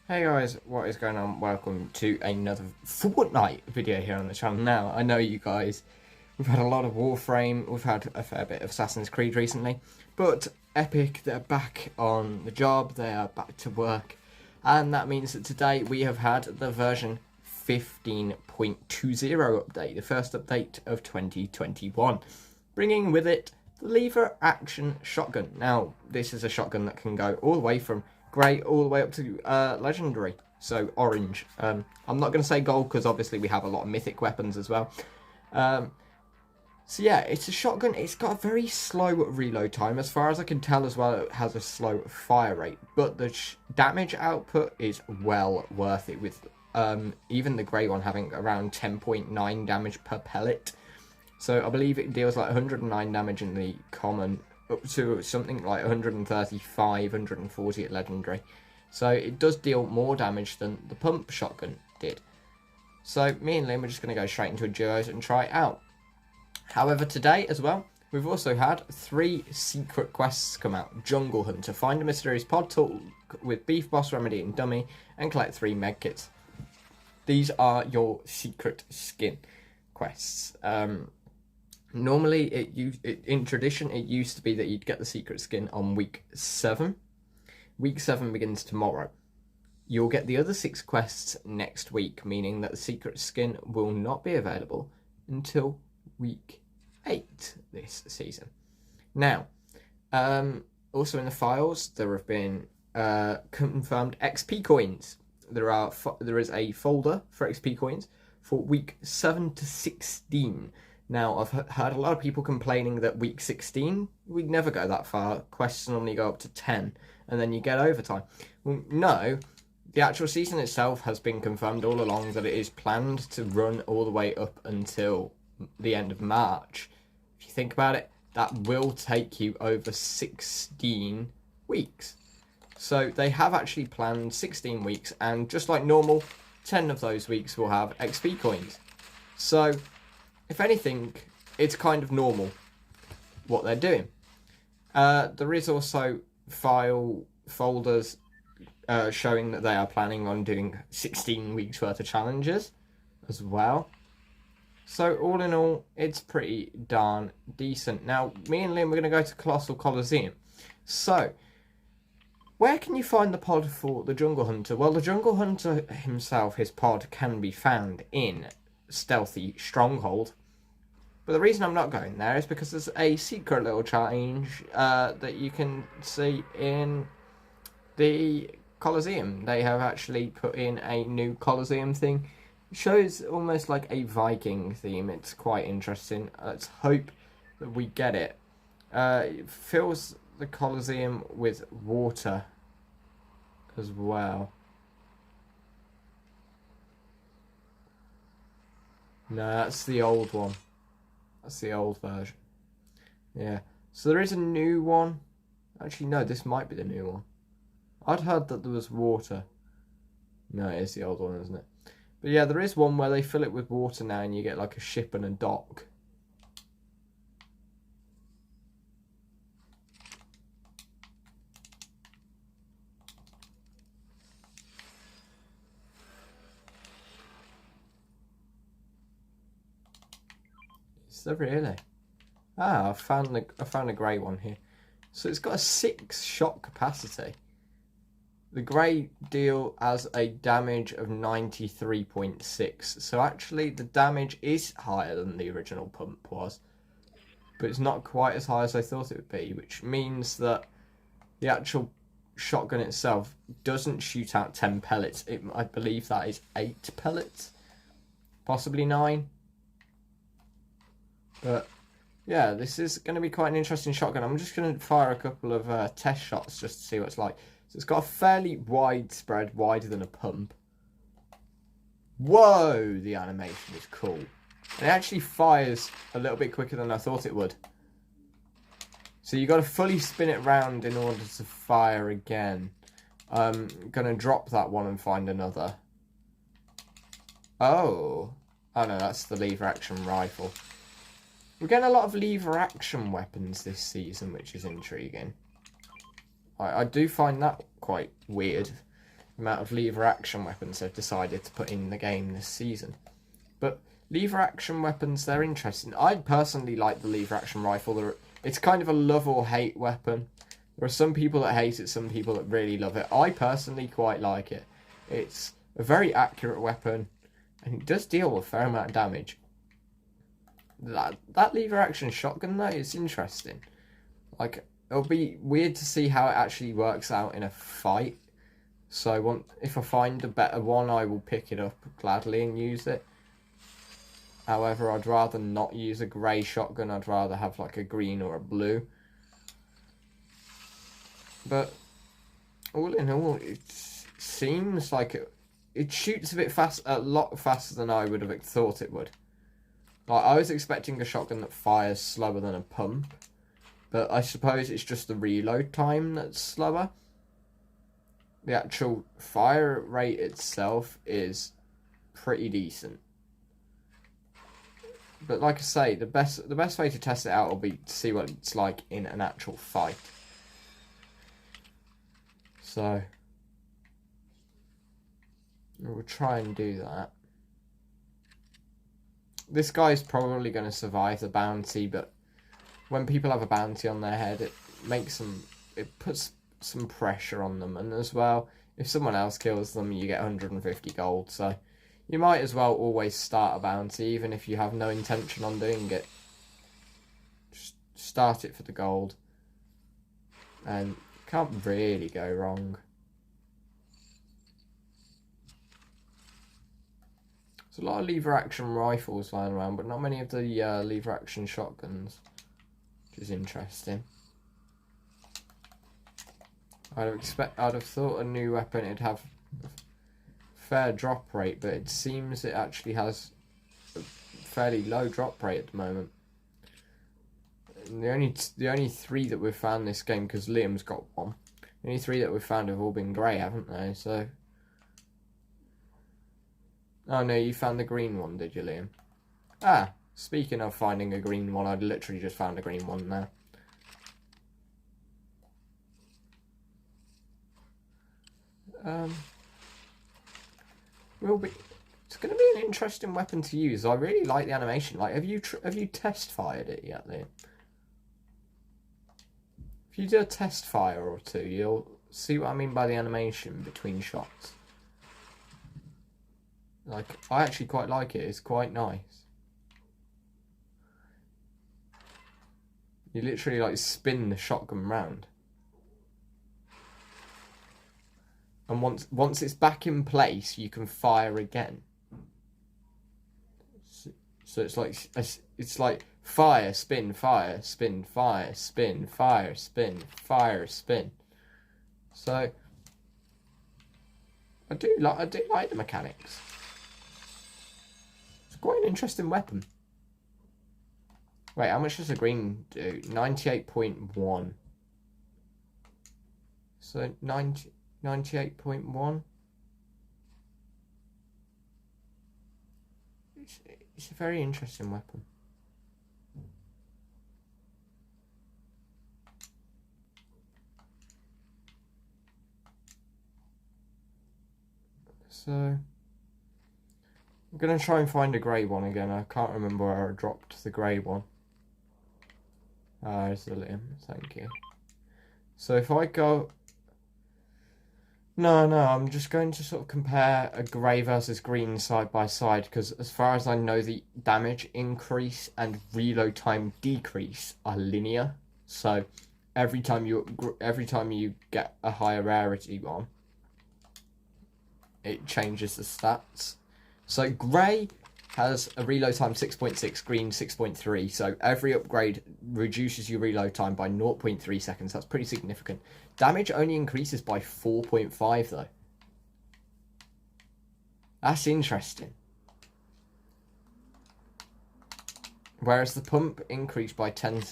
Hey guys, what is going on? Welcome to another Fortnite video here on the channel. Now, I know you guys, we've had a lot of Warframe, we've had a fair bit of Assassin's Creed recently, but Epic, they're back on the job, they are back to work, and that means that today we have had the version 15.20 update, the first update of 2021, bringing with it the lever action shotgun. Now, this is a shotgun that can go all the way from grey all the way up to legendary, so orange. I'm not going to say gold because obviously we have a lot of mythic weapons as well. So yeah, it's a shotgun. It's got a very slow reload time, as far as I can tell as well. It has a slow fire rate, but the damage output is well worth it, with even the grey one having around 10.9 damage per pellet. So I believe it deals like 109 damage in the common, up to something like 135, 140 at legendary. So it does deal more damage than the pump shotgun did. So me and Liam are just going to go straight into a duos and try it out. However, today as well, we've also had 3 secret quests come out. Jungle Hunt, to find a mysterious pod tool with beef, boss remedy and dummy, and collect 3 medkits. These are your secret skin quests. Normally, in tradition, it used to be that you'd get the secret skin on week 7. Week 7 begins tomorrow. You'll get the other 6 quests next week, meaning that the secret skin will not be available until week 8 this season. Now, also in the files, there have been confirmed XP coins. There is a folder for XP coins for week 7 to 16. Now, I've heard a lot of people complaining that week 16, we'd never go that far. Quests normally go up to 10, and then you get overtime. Well, no, the actual season itself has been confirmed all along that it is planned to run all the way up until the end of March. If you think about it, that will take you over 16 weeks. So they have actually planned 16 weeks, and just like normal, 10 of those weeks will have XP coins. So if anything, it's kind of normal what they're doing. There is also folders showing that they are planning on doing 16 weeks worth of challenges as well. So all in all, it's pretty darn decent. Now, me and Liam, we're going to go to Colossal Coliseum. So, where can you find the pod for the Jungle Hunter? Well, the Jungle Hunter himself, his pod, can be found in Stealthy Stronghold. But the reason I'm not going there is because there's a secret little challenge that you can see in the Coliseum. They have actually put in a new Coliseum thing. It shows almost like a Viking theme. It's quite interesting. Let's hope that we get it. It fills the Coliseum with water as well. No, that's the old one. That's the old version. Yeah. So there is a new one. Actually, no, this might be the new one. I'd heard that there was water. No, it is the old one, isn't it? But yeah, there is one where they fill it with water now and you get like a ship and a dock. Is there really? Ah, I found a grey one here. So it's got a 6 shot capacity. The grey deal as a damage of 93.6. So actually the damage is higher than the original pump was. But it's not quite as high as I thought it would be, which means that the actual shotgun itself doesn't shoot out 10 pellets. I believe that is 8 pellets. Possibly 9. But yeah, this is going to be quite an interesting shotgun. I'm just going to fire a couple of test shots just to see what it's like. So it's got a fairly wide spread, wider than a pump. Whoa, the animation is cool. And it actually fires a little bit quicker than I thought it would. So you've got to fully spin it round in order to fire again. I'm going to drop that one and find another. Oh no, that's the lever action rifle. We're getting a lot of lever action weapons this season, which is intriguing. I do find that quite weird. amount of lever action weapons they've decided to put in the game this season. But lever action weapons, they're interesting. I personally like the lever action rifle. It's kind of a love or hate weapon. There are some people that hate it, some people that really love it. I personally quite like it. It's a very accurate weapon, and it does deal with a fair amount of damage. That lever action shotgun though, it's interesting. Like, it'll be weird to see how it actually works out in a fight. So if I find a better one, I will pick it up gladly and use it. However, I'd rather not use a grey shotgun. I'd rather have like a green or a blue. But all in all, it seems like it shoots a lot faster than I would have thought it would. Like, I was expecting a shotgun that fires slower than a pump, but I suppose it's just the reload time that's slower. The actual fire rate itself is pretty decent. But like I say, the best way to test it out will be to see what it's like in an actual fight. So we'll try and do that. This guy's probably going to survive the bounty, but when people have a bounty on their head, it puts some pressure on them, and as well, if someone else kills them, you get 150 gold, so you might as well always start a bounty, even if you have no intention on doing it. Just start it for the gold, and can't really go wrong. There's a lot of lever action rifles lying around, but not many of the lever action shotguns, which is interesting. I'd have thought a new weapon it'd have a fair drop rate, but it seems it actually has a fairly low drop rate at the moment. And the only 3 that we've found this game, because Liam's got one, the only 3 that we've found have all been grey, haven't they? So, oh no, you found the green one, did you, Liam? Ah, speaking of finding a green one, I'd literally just found a green one now. It's going to be an interesting weapon to use. I really like the animation. Like, have you test fired it yet, Liam? If you do a test fire or two, you'll see what I mean by the animation between shots. Like, I actually quite like it. It's quite nice. You literally like spin the shotgun round. And once it's back in place, you can fire again. So it's like fire, spin, fire, spin, fire, spin, fire, spin, fire, spin. So I do like the mechanics. It's quite an interesting weapon. Wait, how much does the green do? 98.1. So 98.1. It's a very interesting weapon. So I'm gonna try and find a grey one again. I can't remember where I dropped the grey one. Ah, there's the Liam. Thank you. So if I go... No, I'm just going to sort of compare a grey versus green side by side, because as far as I know, the damage increase and reload time decrease are linear. So every time you get a higher rarity one, it changes the stats. So grey has a reload time 6.6, green 6.3. So every upgrade reduces your reload time by 0.3 seconds. That's pretty significant. Damage only increases by 4.5 though. That's interesting. Whereas the pump increased by 10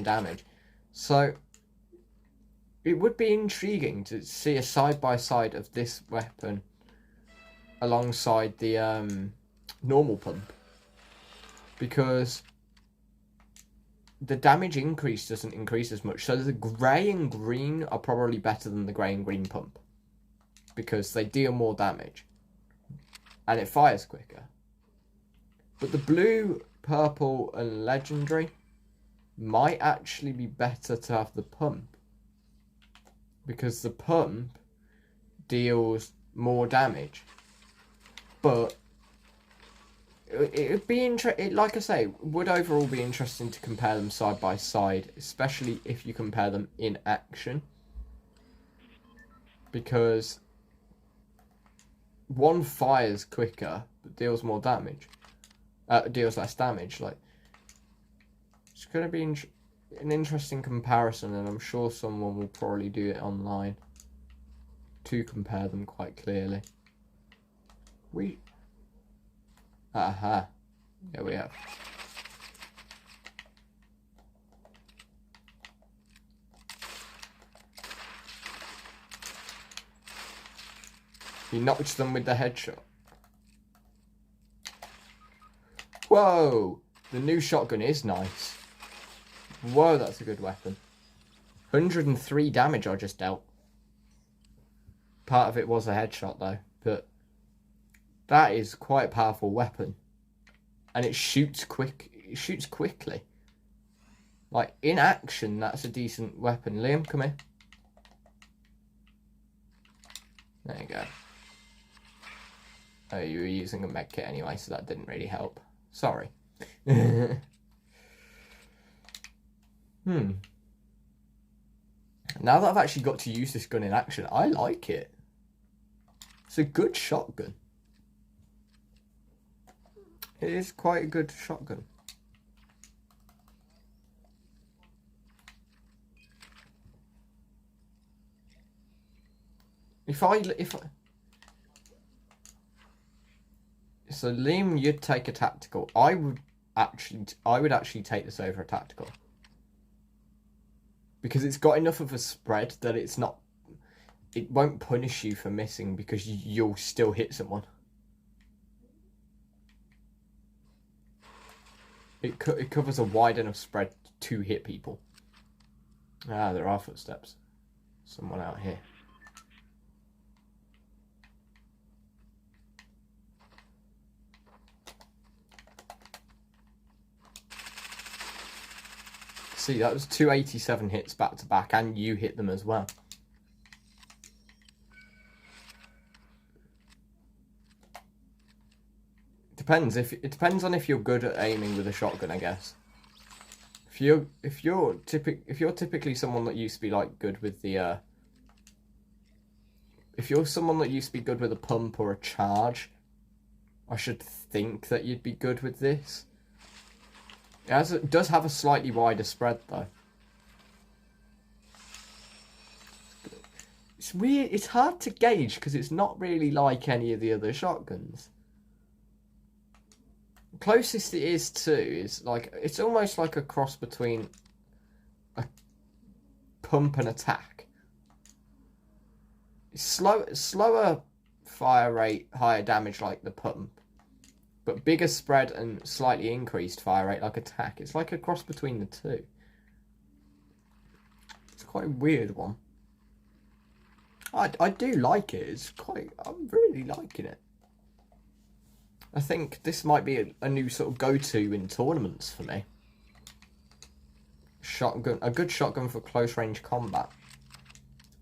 damage. So it would be intriguing to see a side-by-side of this weapon alongside the normal pump, because the damage increase doesn't increase as much. So the grey and green are probably better than the grey and green pump. because they deal more damage and it fires quicker. But the blue, purple and legendary might actually be better to have the pump, because the pump deals more damage. But it would be like I say, would overall be interesting to compare them side by side, especially if you compare them in action, because one fires quicker but deals more damage, deals less damage. Like, it's going to be an interesting comparison, and I'm sure someone will probably do it online to compare them quite clearly. Aha. Here we have. He knocked them with the headshot. Whoa! The new shotgun is nice. Whoa, that's a good weapon. 103 damage I just dealt. Part of it was a headshot though, but that is quite a powerful weapon. And it shoots quickly. Like, in action, that's a decent weapon. Liam, come here. There you go. Oh, you were using a medkit anyway, so that didn't really help. Sorry. Now that I've actually got to use this gun in action, I like it. It's a good shotgun. It is quite a good shotgun. So Liam, you'd take a tactical. I would actually take this over a tactical, because it's got enough of a spread that it won't punish you for missing, because you'll still hit someone. It covers a wide enough spread to hit people. Ah, there are footsteps. Someone out here. See, that was 287 hits back to back, and you hit them as well. It depends on if you're good at aiming with a shotgun, I guess. If you're typically someone that used to be like good with the if you're someone that used to be good with a pump or a charge, I should think that you'd be good with this. It does have a slightly wider spread though. It's weird. It's hard to gauge because it's not really like any of the other shotguns. Closest it is to is like, it's almost like a cross between a pump and attack. It's slower fire rate, higher damage like the pump, but bigger spread and slightly increased fire rate like attack. It's like a cross between the two. It's quite a weird one. I do like it. I'm really liking it. I think this might be a new sort of go-to in tournaments for me. A good shotgun for close range combat.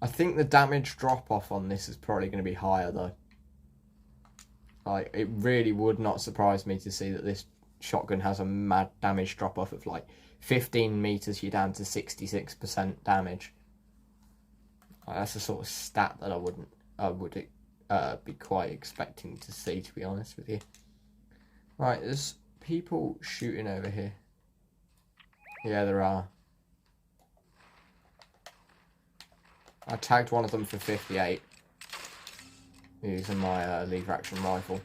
I think the damage drop-off on this is probably going to be higher though. Like, it really would not surprise me to see that this shotgun has a mad damage drop-off of like 15 meters, you're down to 66% damage. Like, that's a sort of stat that I would be quite expecting to see, to be honest with you. Right, there's people shooting over here. Yeah, there are. I tagged one of them for 58. Using my lever action rifle.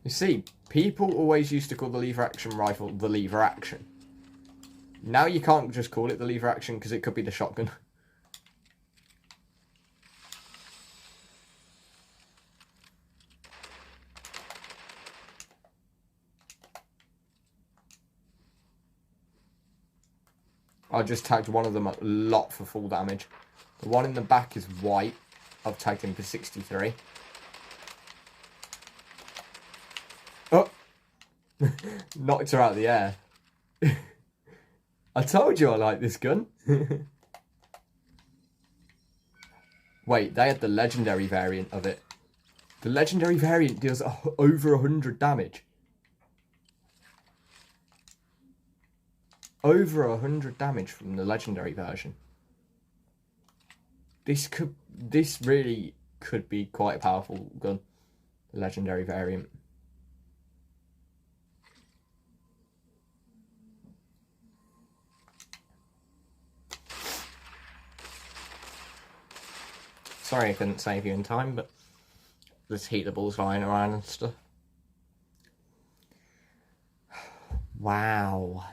You see, people always used to call the lever action rifle the lever action. Now you can't just call it the lever action because it could be the shotgun. I just tagged one of them a lot for full damage. The one in the back is white, I've tagged him for 63. Oh! Knocked her out of the air. I told you I like this gun. Wait, they had the legendary variant of it. The legendary variant deals over 100 damage. Over 100 damage from the legendary version. This really could be quite a powerful gun. The legendary variant. Sorry I couldn't save you in time, but there's heatables lying around and stuff. Wow.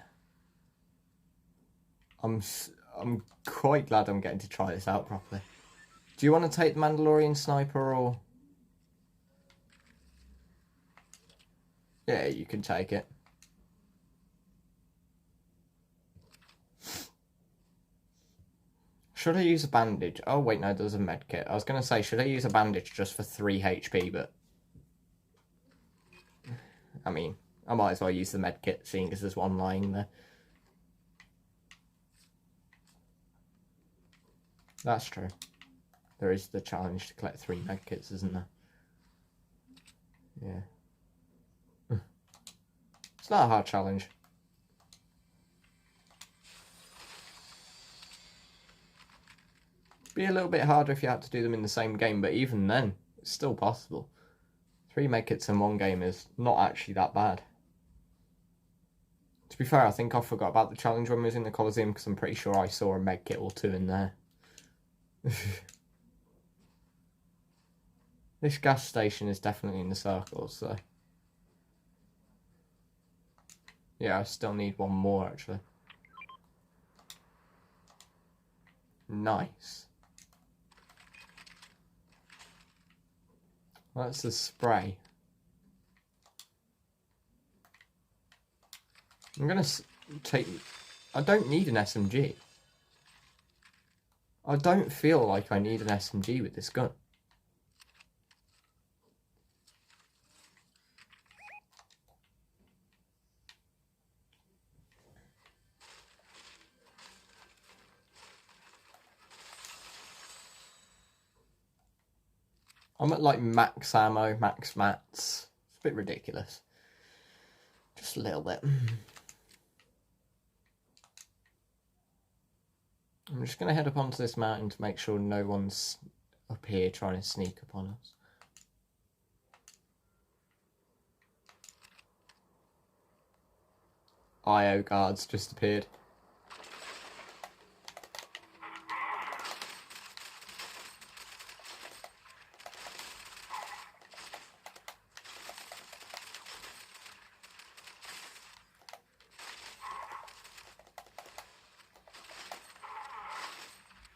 I'm quite glad I'm getting to try this out properly. Do you want to take the Mandalorian sniper or... Yeah, you can take it. Should I use a bandage? Oh, wait, no, there's a med kit. I was going to say, should I use a bandage just for 3 HP, but... I mean, I might as well use the med kit, seeing as there's one lying there. That's true. There is the challenge to collect 3 med kits, isn't there? Yeah. It's not a hard challenge. Be a little bit harder if you had to do them in the same game, but even then, it's still possible. 3 medkits in one game is not actually that bad. To be fair, I think I forgot about the challenge when we was in the Coliseum, because I'm pretty sure I saw a medkit or 2 in there. This gas station is definitely in the circles, so... Yeah, I still need 1 more, actually. Nice. That's the spray. I'm gonna take... I don't need an SMG. I don't feel like I need an SMG with this gun. I'm at like max ammo, max mats. It's a bit ridiculous. Just a little bit. I'm just going to head up onto this mountain to make sure no one's up here trying to sneak upon us. IO guards just appeared.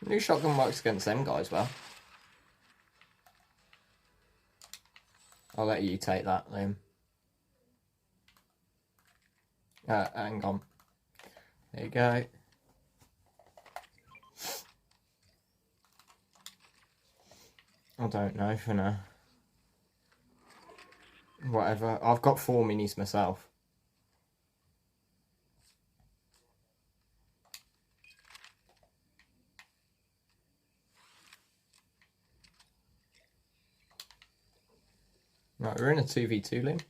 New shotgun works against them guys well. I'll let you take that, Liam. Hang on. There you go. I don't know for now. Whatever. I've got 4 minis myself. Right, we're in a 2v2, Liam.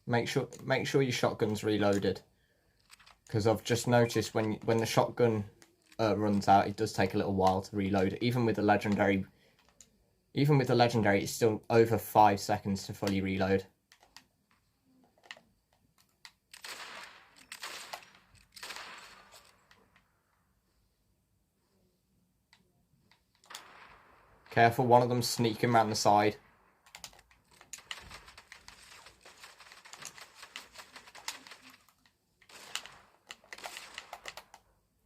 Make sure your shotgun's reloaded, because I've just noticed when the shotgun runs out, it does take a little while to reload. Even with the legendary, it's still over 5 seconds to fully reload. Careful, one of them's sneaking around the side.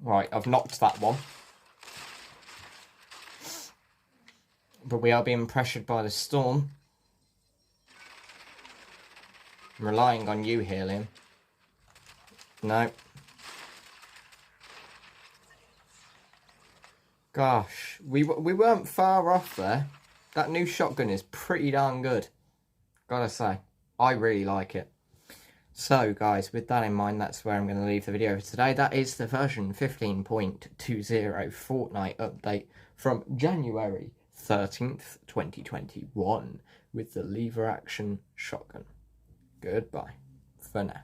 Right, I've knocked that one. But we are being pressured by the storm. I'm relying on you here, Liam. No. Gosh, we weren't far off there. That new shotgun is pretty darn good. Gotta say, I really like it. So guys, with that in mind, that's where I'm going to leave the video for today. That is the version 15.20 Fortnite update from January 13th, 2021 with the lever action shotgun. Goodbye for now.